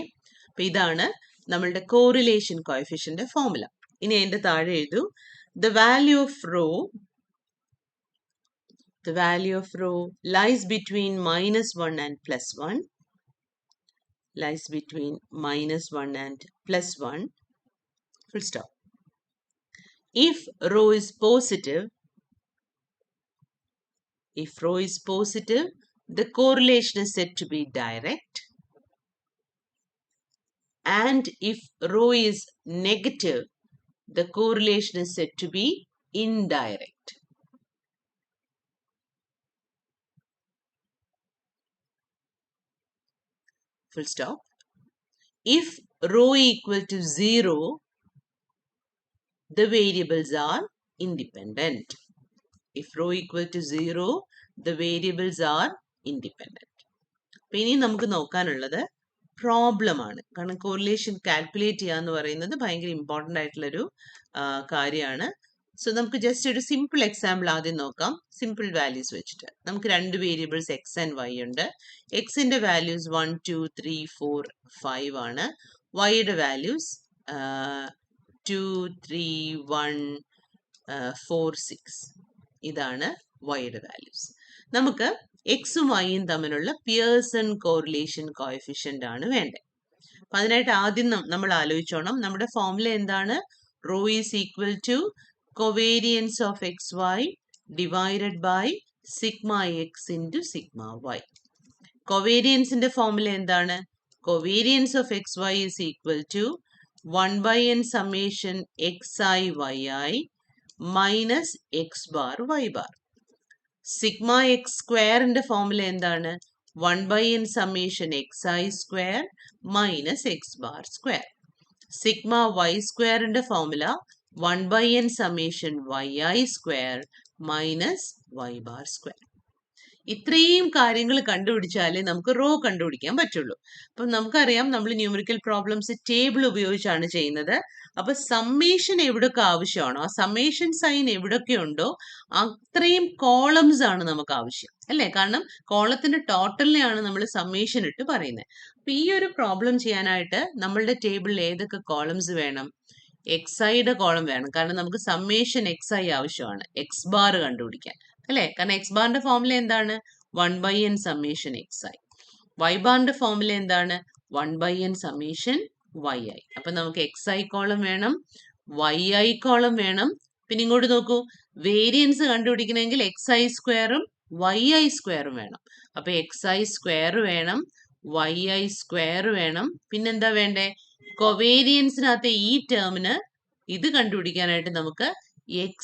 അപ്പൊ ഇതാണ് നമ്മളുടെ correlation coefficient formula. ഇനി അതിന്റെ താഴെ എഴുതൂ, the value of rho lies between minus 1 and plus 1, lies between minus 1 and plus 1, full stop. If rho is positive, the correlation is said to be direct, and if rho is negative, the correlation is said to be indirect. Full stop. If rho equal to 0, the variables are independent. If rho equal to 0, the variables are independent. അപ്പോൾ ഇനി നമുക്ക് നോക്കാനുള്ളത് problem ആണ്. കാരണം correlation calculate ചെയ്യുക എന്ന് പറയുന്നത് ഭയങ്കര important ആയിട്ടുള്ളൊരു കാര്യമാണ്. സോ നമുക്ക് ജസ്റ്റ് ഒരു സിമ്പിൾ എക്സാമ്പിൾ ആദ്യം നോക്കാം. സിമ്പിൾ വാല്യൂസ് വെച്ചിട്ട് നമുക്ക് രണ്ട് വേരിയബിൾസ് എക്സ് ആൻഡ് വൈ ഉണ്ട്. എക്സിന്റെ വാല്യൂസ് 1 2 3 4 5 ആണ്. വൈയുടെ വാല്യൂസ് 2 3 1 4 6. ഇതാണ് വൈയുടെ വാല്യൂസ്. നമുക്ക് എക്സും വൈയും തമ്മിലുള്ള പിയേഴ്സൺ കോറിലേഷൻ കോഎഫിഷ്യന്റ് ആണ് വേണ്ടത്. അപ്പൊ അതിനായിട്ട് ആദ്യം നമ്മൾ ആലോചിച്ചോണം, നമ്മുടെ ഫോർമുല എന്താണ്? Rho is equal to covariance of xy divided by sigma x into sigma y. Covariance ന്റെ ഫോർമുല എന്താണ്? Covariance of xy is equal to 1 by n summation xi yi minus x bar y bar. Sigma x square ന്റെ formula എന്താണ്? 1 by n summation xi square minus x bar square. Sigma y square ന്റെ formula 1 by n summation yi square minus y bar square. ഇത്രയും കാര്യങ്ങൾ കണ്ടുപിടിച്ചാലേ നമുക്ക് raw കണ്ടുപിടിക്കാൻ പറ്റുള്ളൂ. അപ്പം നമുക്കറിയാം, നമ്മൾ ന്യൂമറിക്കൽ പ്രോബ്ലംസ് ടേബിൾ ഉപയോഗിച്ചാണ് ചെയ്യുന്നത്. അപ്പൊ സമ്മേഷൻ എവിടെയൊക്കെ ആവശ്യമാണോ, ആ സമ്മേഷൻ സൈൻ എവിടെയൊക്കെ ഉണ്ടോ അത്രയും കോളംസ് ആണ് നമുക്ക് ആവശ്യം, അല്ലേ? കാരണം കോളത്തിന്റെ ടോട്ടലിനെയാണ് നമ്മൾ സമ്മേഷൻ ഇട്ട് പറയുന്നത്. അപ്പൊ ഈ ഒരു പ്രോബ്ലം ചെയ്യാനായിട്ട് നമ്മളുടെ ടേബിളിൽ ഏതൊക്കെ കോളംസ് വേണം? എക്സ്ഐയുടെ കോളം വേണം. കാരണം നമുക്ക് സമ്മേഷൻ എക്സ്ഐ ആവശ്യമാണ് എക്സ് ബാർ കണ്ടുപിടിക്കാൻ, അല്ലേ? കാരണം എക്സ് ബാറിന്റെ ഫോർമുല എന്താണ്? 1/n summation xi. y ബാറിന്റെ ഫോർമുല എന്താണ്? 1/n summation yi. അപ്പൊ നമുക്ക് xi കോളം വേണം, yi കോളം വേണം. പിന്നെ ഇങ്ങോട്ട് നോക്കൂ, വേരിയൻസ് കണ്ടുപിടിക്കണമെങ്കിൽ xi സ്ക്വയറും yi സ്ക്വയറും വേണം. അപ്പൊ xi സ്ക്വയർ വേണം, yi സ്ക്വയർ വേണം. പിന്നെന്താ വേണ്ടേ? കൊവേരിയൻസിനകത്തെ ഈ ടേമിന് ഇത് കണ്ടുപിടിക്കാനായിട്ട് നമുക്ക്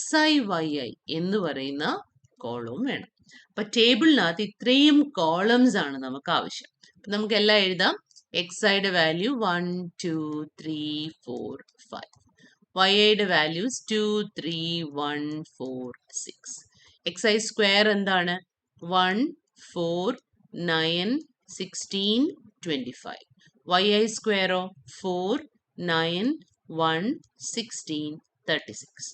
xi yi എന്ന് പറയുന്ന കോളവും വേണം. അപ്പൊ ടേബിളിനകത്ത് ഇത്രയും കോളംസ് ആണ് നമുക്ക് ആവശ്യം. നമുക്ക് എല്ലാം എഴുതാം. xiയുടെ വാല്യൂ 1 2 3 4 5, yiയുടെ വാല്യൂസ് 2 3 1 4 6. xi സ്ക്വയർ എന്താണ്? 1 4 9 16 25. yi സ്ക്വയറോ 4 9 1 16 36.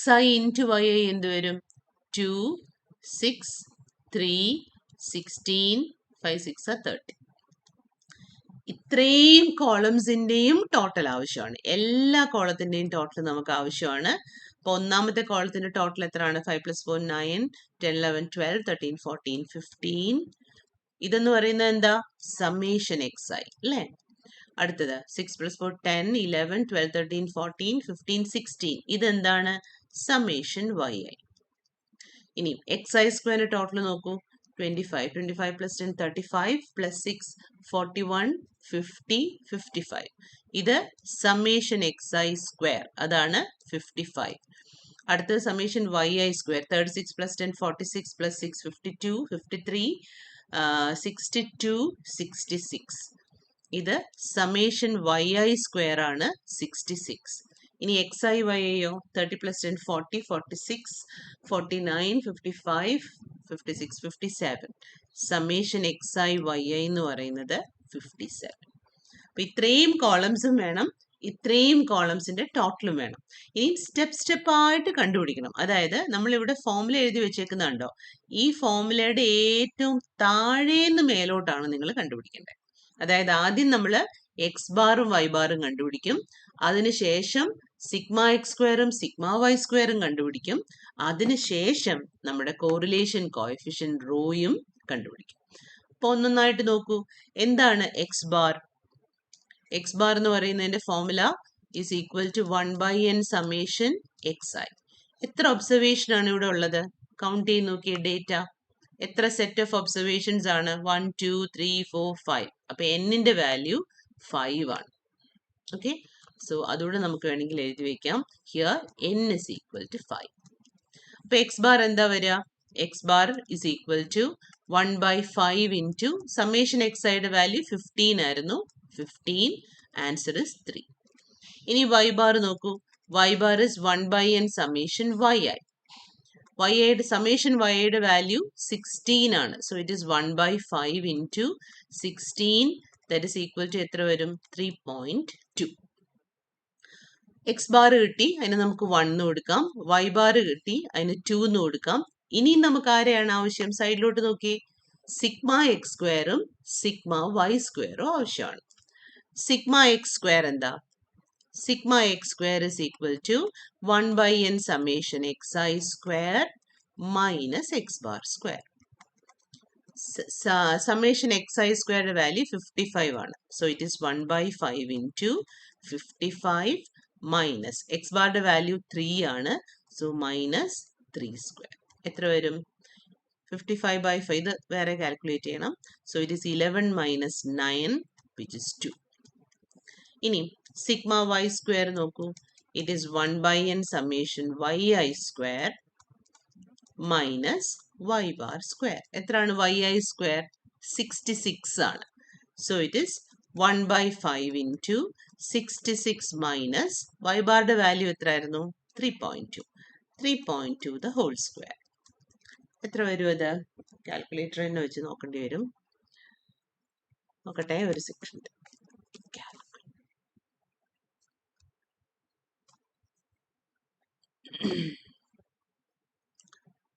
xi ഇൻറ്റു yi എന്ത് വരും? 2 6 3 16 5 6 30. ഇത്രയും കോളംസിന്റെയും ടോട്ടൽ ആവശ്യമാണ്. എല്ലാ കോളത്തിന്റെയും ടോട്ടൽ നമുക്ക് ആവശ്യമാണ്. അപ്പൊ ഒന്നാമത്തെ കോളത്തിന്റെ ടോട്ടൽ എത്രയാണ്? 5 + 4 9 10 11 12 13 14 15. ഇതെന്ന് പറയുന്നത് എന്താ? സമ്മേഷൻ xi അല്ലേ? അടുത്തത് 6 + 4 10 11 12 13 14 15 16. ഇതെന്താണ്? Summation yi. ഇനി xi സ്ക്വയറിന്റെ ടോട്ടൽ നോക്കൂ. 25 25 + 10 35 + 6 41 50 55. ഇത് സമ്മേഷൻ xi സ്ക്വയർ, അതാണ് 55. അടുത്തത് സമ്മേഷൻ yi സ്ക്വയർ 36 + 10 46 + 6 52 53 62 66. ഇത് സമ്മേഷൻ yi സ്ക്വയർ ആണ് 66. ഇനി xi yiയോ 30 + 10 40 46 49 55 56 57. സമ്മേഷൻ xi yi എന്ന് പറയുന്നത് 57. അപ്പൊ ഇത്രയും കോളംസും വേണം, ഇത്രയും കോളംസിന്റെ ടോട്ടലും വേണം. ഇനി സ്റ്റെപ്പ് ആയിട്ട് കണ്ടുപിടിക്കണം. അതായത് നമ്മളിവിടെ ഫോർമുല എഴുതി വെച്ചേക്കുന്നുണ്ടോ, ഈ ഫോർമുലയുടെ ഏറ്റവും താഴേന്ന് മേലോട്ടാണ് നിങ്ങൾ കണ്ടുപിടിക്കേണ്ടത്. അതായത് ആദ്യം നമ്മൾ എക്സ് ബാറും വൈ ബാറും കണ്ടുപിടിക്കും, അതിനുശേഷം സിഗ്മ എക്സ് സ്ക്വയറും സിഗ്മ വൈ സ്ക്വയറും കണ്ടുപിടിക്കും, അതിനുശേഷം നമ്മുടെ കോറിലേഷൻ കോഎഫിഷ്യന്റ് റോയും കണ്ടുപിടിക്കും. അപ്പൊ ഒന്നൊന്നായിട്ട് നോക്കൂ. എന്താണ് എക്സ് ബാർ? എക്സ് ബാർ എന്ന് പറയുന്നതിന്റെ formula is equal to 1/n summation xi. എത്ര ഒബ്സർവേഷൻ ആണ് ഇവിടെ ഉള്ളത്? കൗണ്ട് ചെയ്ത് നോക്കിയേ ഡേറ്റ. എത്ര സെറ്റ് ഓഫ് ഒബ്സർവേഷൻസ് ആണ്? 1 2 3 4 5. അപ്പൊ എന്നിന്റെ വാല്യൂ 5 ആണ്. ഓക്കെ, സോ അതുകൂടെ നമുക്ക് വേണമെങ്കിൽ എഴുതി വെക്കാം. Here n is equal to 5. അപ്പൊ എക്സ് ബാർ എന്താ വരിക? X bar is equal to 1/5 into summation xiയുടെ വാല്യൂ 15 ആയിരുന്നു, 15. Answer is 3. ഇനി വൈ ബാർ നോക്കൂ. Y bar is 1/n summation yi. യുടെ സമ്മേഷൻ യുടെ വാല്യൂ 16 ആണ്. So it is 1/5 into 16. That is equal to എത്ര വരും? 3.2. എക്സ് ബാർ കിട്ടി, അതിന് നമുക്ക് 1 എന്ന് കൊടുക്കാം. വൈ ബാർ കിട്ടി, അതിന് 2 എന്ന് കൊടുക്കാം. ഇനി നമുക്ക് ആരെയാണ് ആവശ്യം? സൈഡിലോട്ട് നോക്കി. സിഗ്മ എക്സ് സ്ക്വയറും സിഗ്മ വൈ സ്ക്വയറും ആവശ്യമാണ്. സിഗ്മ എക്സ് സ്ക്വയർ എന്താ? Sigma x square is equal to 1/n summation xi square minus X bar square. Summation xi സ്ക്വയറുടെ വാല്യൂ 55 ആണ്. So it is 1/5 into 55 minus x ബാറിന്റെ വാല്യൂ 3 ആണ്. So minus 3 square. എത്ര വരും? 55/5. ഇത് വേറെ കാൽക്കുലേറ്റ് ചെയ്യണം. So it is 11 minus 9 which is 2. ഇനി സിഗ്മ വൈ സ്ക്വയർ നോക്കൂ. It is 1/n summation yi square minus Y bar square. എത്രയാണ് yi സ്ക്വയർ? 66 ആണ്. So it is 1/5 into 66 minus Y ബാറിന്റെ വാല്യൂ എത്രയായിരുന്നു? 3.2. 3.2 ദ ഹോൾ സ്ക്വയർ. എത്ര വരും അത്? Calculator തന്നെ വെച്ച് നോക്കേണ്ടി വരും. നോക്കട്ടെ, ഒരു സെക്കൻഡ്.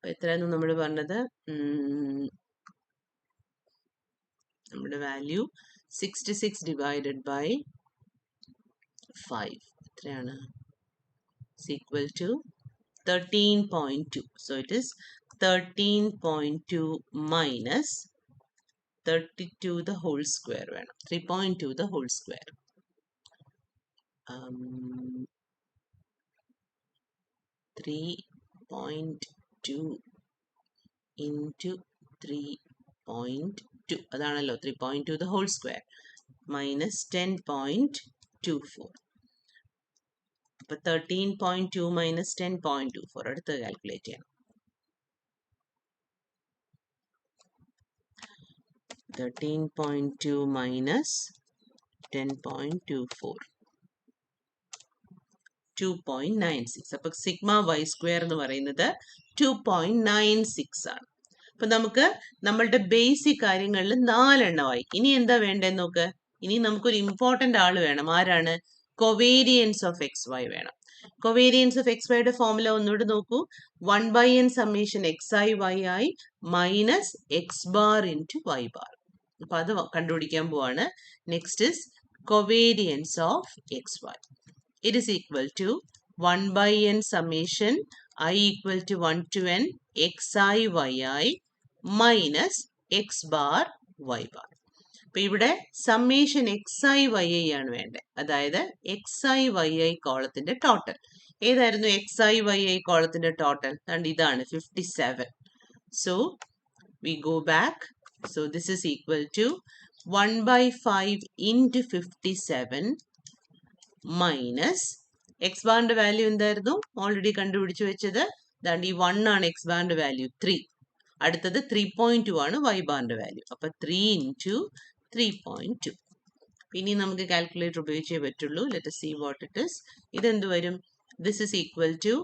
എത്രയായിരുന്നു നമ്മൾ പറഞ്ഞത്? നമ്മുടെ വാല്യൂ 66 ഡിവൈഡഡ് ബൈ 5 എത്രയാണ്? Equal to 13.2. So it is 13.2 minus 32 the whole square വേണം. 3.2 the whole square. 3.2 into 3.2 അതാണല്ലോ 3.2 the whole square minus 10.24. അപ്പോൾ 13.2 minus 10.24 അടുത്ത് കാൽക്കുലേറ്റ് ചെയ്യണം. 13.2 minus 10.24 2.96. അപ്പോൾ സിഗ്മ വൈ സ്ക്വയർ എന്ന് പറയുന്നത് 2.96 ആണ്. അപ്പൊ നമുക്ക് നമ്മളുടെ ബേസിക് കാര്യങ്ങളിൽ 4 എണ്ണമായി. ഇനി എന്താ വേണ്ടതെന്ന് നോക്ക്. ഇനി നമുക്കൊരു ഇമ്പോർട്ടന്റ് ആള് വേണം. ആരാണ്? കൊവേരിയൻസ് ഓഫ് എക്സ് വൈ വേണം. കൊവേരിയൻസ് ഓഫ് എക്സ് വൈയുടെ ഫോർമുല ഒന്നുകൂടെ നോക്കൂ. 1/n summation x i y ആയി minus X bar into Y bar. അപ്പൊ അത് കണ്ടുപിടിക്കാൻ പോവാണ്. Next is covariance of x y. It is equal to 1/n summation I equal to 1 to n xi yi minus x bar y bar. അപ്പോൾ ഇവിടെ summation x i y i ആണ് വേണ്ടത്. അതായത് x i y i കോളത്തിന്റെ total ഏതായിരുന്നു? X i y i കോളത്തിന്റെ total ഇതാണ് 57. So we go back. So this is equal to 1/5 into 57 minus x ബാറിന്റെ വാല്യൂ എന്തായിരുന്നു? ഓൾറെഡി കണ്ടുപിടിച്ചു വെച്ചത്. ഈ 1 ആണ് എക്സ് ബാറിന്റെ വാല്യൂ 3. അടുത്തത് 3.2 ആണ് വൈ ബാറിന്റെ വാല്യൂ. അപ്പൊ 3 into 3.2. ഇനി നമുക്ക് കാൽക്കുലേറ്റർ ഉപയോഗിച്ചേ പറ്റുള്ളൂ. Let us see what it is. ഇതെന്ത് വരും? This is equal to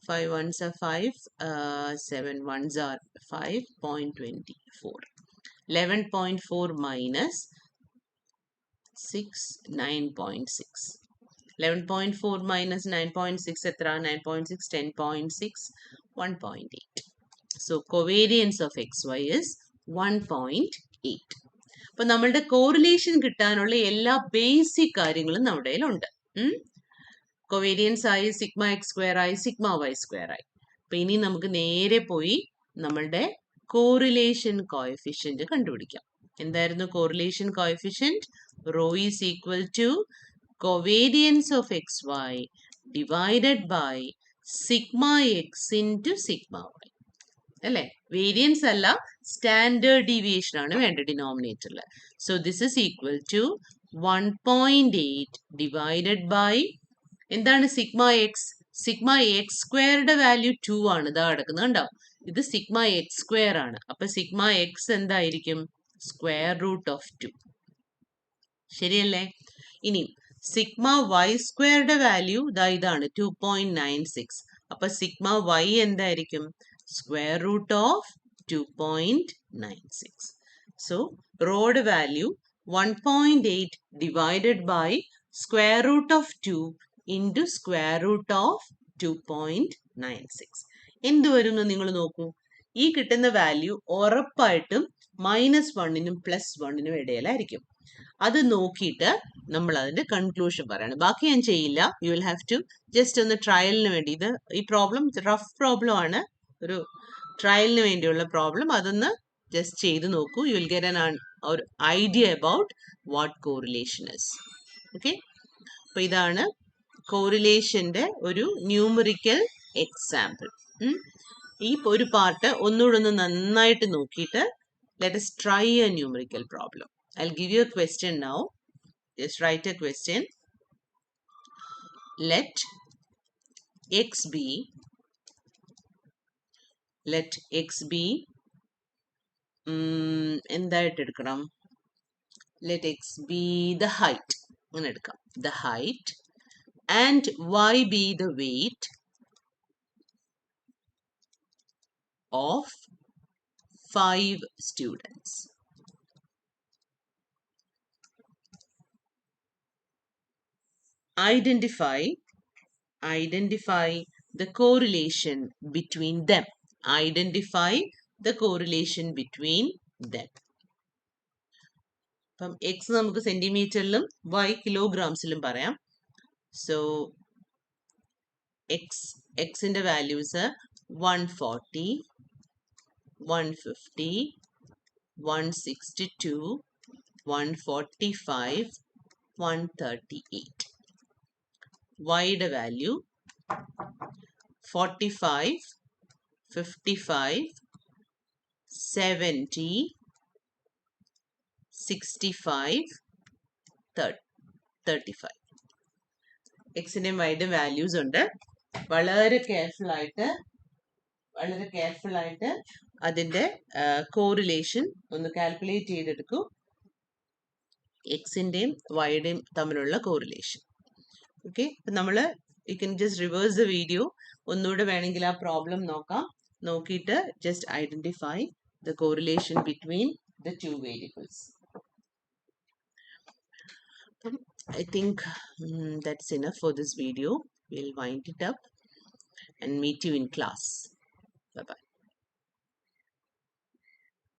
5 ones are 5, 7 ones are 5.24. 11.4 minus 6, 9.6. 11.4 minus 9.6 എത്ര? 9.6, 10.6, 1.8. So covariance of xy is 1.8. അപ്പൊ നമ്മളുടെ കോറിലേഷൻ കിട്ടാനുള്ള എല്ലാ ബേസിക് കാര്യങ്ങളും നമ്മുടെ കയ്യിലുണ്ട്. കൊവേരിയൻസ് ആയി സിഗ്മ എക്സ് സ്ക്വയർ ആയി സിഗ്മ വൈ സ്ക്വയർ ആയി. അപ്പൊ ഇനി നമുക്ക് നേരെ പോയി നമ്മളുടെ കോറിലേഷൻ കോഎഫിഷ്യന്റ് കണ്ടുപിടിക്കാം. എന്തായിരുന്നു correlation coefficient? Rho is equal to covariance of xy divided by sigma x into sigma y. അല്ലേ? വേരിയൻസ് അല്ല, സ്റ്റാൻഡേർഡ് ഡീവിയേഷൻ ആണ് വേണ്ട ഡിനോമിനേറ്ററിൽ. So this is equal to 1.8 divided by എന്താണ്? Sigma x. സിഗ്മ എക്സ് സ്ക്വയറുടെ value 2 ആണ്. ഇതാ കിടക്കുന്നത് കണ്ടോ? ഇത് സിഗ്മ എക്സ് സ്ക്വയർ ആണ്. അപ്പൊ സിഗ്മ എക്സ് എന്തായിരിക്കും? Square root of 2. ശരിയല്ലേ? ഇനി സിഗ്മ വൈ സ്ക്വയറുടെ വാല്യൂ ഇതാണ് 2.96. അപ്പൊ സിഗ്മ വൈ എന്തായിരിക്കും? Square root of 2.96. സോ റോഡ് value 1.8 divided by square root of 2 into square root of 2.96. എന്ത് വരും എന്ന് നിങ്ങൾ നോക്കൂ. ഈ കിട്ടുന്ന വാല്യൂ ഉറപ്പായിട്ടും -1നും +1നും ഇടയിലായിരിക്കും. അത് നോക്കിയിട്ട് നമ്മൾ അതിന്റെ കൺക്ലൂഷൻ പറയണം. ബാക്കി ഞാൻ ചെയ്യില്ല. You will have to just ഒന്ന് ട്രയലിന് വേണ്ടി. ഈ പ്രോബ്ലം റഫ് പ്രോബ്ലം ആണ്, ഒരു ട്രയലിന് വേണ്ടിയുള്ള പ്രോബ്ലം. അതൊന്ന് ജസ്റ്റ് ചെയ്ത് നോക്കൂ. യു വിൽ ഗെറ്റ് ഒരു idea about what correlation is. Okay, അപ്പൊ ഇതാണ് കോറിലേഷന്റെ ഒരു ന്യൂമറിക്കൽ എക്സാമ്പിൾ. ഈ ഒരു പാർട്ട് ഒന്നുകൂടെ ഒന്ന് നന്നായിട്ട് നോക്കിയിട്ട് let us try a numerical problem. I'll give you a question now. Just write a question. Let x be എന്തായിട്ട് എടുക്കണം? Let x be the height. അങ്ങനെ എടുക്കാം. The height and y be the weight of 5 students. Identify the correlation between them. Identify the correlation between them. അപ്പം x നമുക്ക് സെന്റിമീറ്ററിലും y കിലോഗ്രാംസിലും പറയാം. So എക്സിന്റെ values 140, 150, 162, 145, 138. Yയുടെ value 45, 55, 70, 65, 35. എക്സിൻ്റെയും വൈയുടെയും values ഉണ്ട്. വളരെ കെയർഫുൾ ആയിട്ട് അതിൻ്റെ കോറിലേഷൻ ഒന്ന് കാൽക്കുലേറ്റ് ചെയ്തെടുക്കൂ. എക്സിൻ്റെയും വൈയുടെയും തമ്മിലുള്ള കോറിലേഷൻ. ഓക്കെ, അപ്പം നമ്മൾ you can just reverse the video. ഒന്നുകൂടെ വേണമെങ്കിൽ ആ പ്രോബ്ലം നോക്കിയിട്ട് just identify the correlation between the two variables. I think that's enough for this video. We'll wind it up and meet you in class. Bye-bye.